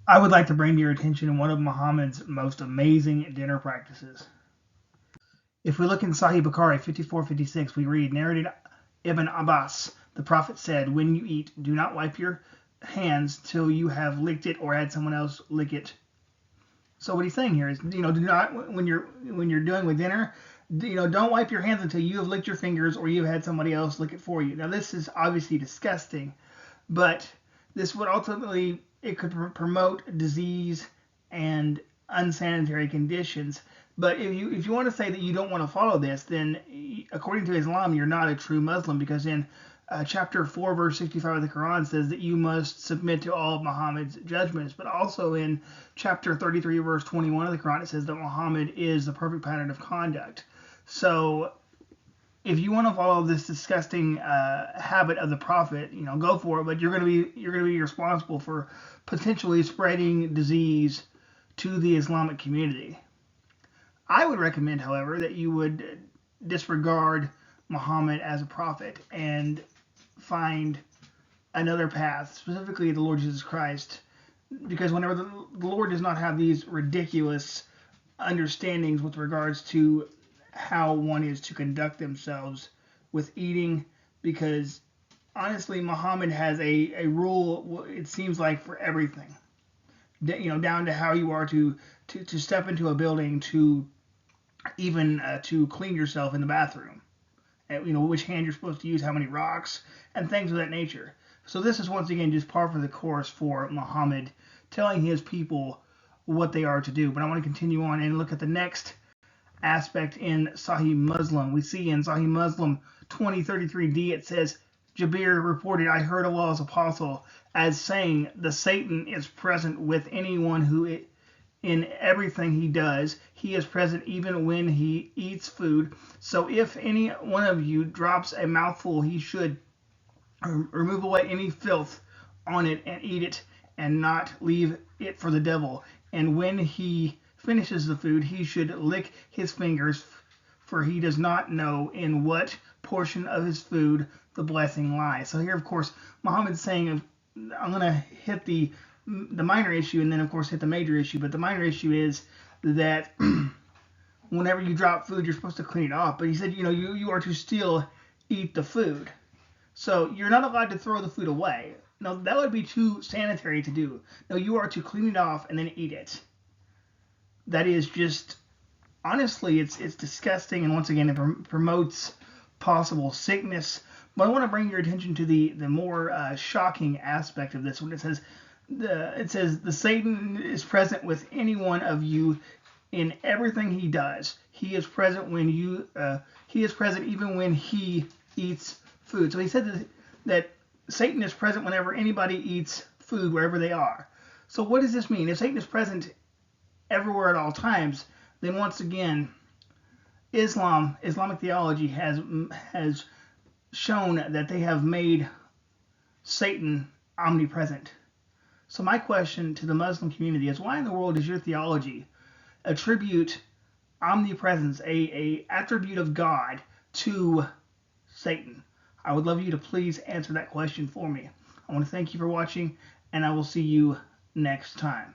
I would like to bring to your attention one of Muhammad's most amazing dinner practices. If we look in Sahih Bukhari 5456, we read, narrated Ibn Abbas, the Prophet said, when you eat, do not wipe your hands till you have licked it or had someone else lick it. So what he's saying here is, do not when you're doing with dinner, don't wipe your hands until you have licked your fingers or you've had somebody else lick it for you. Now this is obviously disgusting, but this would ultimately it could promote disease and unsanitary conditions. But if you want to say that you don't want to follow this, then according to Islam, you're not a true Muslim because in chapter 4, verse 65 of the Quran says that you must submit to all of Muhammad's judgments. But also in chapter 33, verse 21 of the Quran, it says that Muhammad is the perfect pattern of conduct. So if you want to follow this disgusting habit of the prophet, go for it. But you're going to be responsible for potentially spreading disease to the Islamic community. I would recommend, however, that you would disregard Muhammad as a prophet and find another path, specifically the Lord Jesus Christ, because whenever the Lord does not have these ridiculous understandings with regards to how one is to conduct themselves with eating, because honestly, Muhammad has a rule. It seems like for everything, down to how you are to step into a building, to even to clean yourself in the bathroom. Which hand you're supposed to use, how many rocks, and things of that nature. So this is once again just par for the course for Muhammad telling his people what they are to do. But I want to continue on and look at the next aspect in Sahih Muslim. We see in Sahih Muslim 2033d it says, Jabir reported, I heard Allah's apostle as saying, the Satan is present with anyone who in everything he does. He is present even when he eats food. So if any one of you drops a mouthful, he should remove away any filth on it and eat it, and not leave it for the devil. And when he finishes the food, he should lick his fingers, for he does not know in what portion of his food the blessing lies. So here, of course, Muhammad's saying, I'm going to hit the minor issue and then, of course, hit the major issue. But the minor issue is that whenever you drop food, you're supposed to clean it off. But he said, you are to still eat the food. So you're not allowed to throw the food away. No, that would be too sanitary to do. No, you are to clean it off and then eat it. That is just, honestly, it's disgusting, and once again, it promotes possible sickness. But I want to bring your attention to the more shocking aspect of this when it says the Satan is present with any one of you in everything he does. He is present he is present even when he eats food. So he said that Satan is present whenever anybody eats food, wherever they are. So what does this mean? If Satan is present everywhere at all times, then once again, Islamic theology has shown that they have made Satan omnipresent. So my question to the Muslim community is, why in the world does your theology attribute omnipresence, a attribute of God, to Satan? I would love you to please answer that question for me. I want to thank you for watching, and I will see you next time.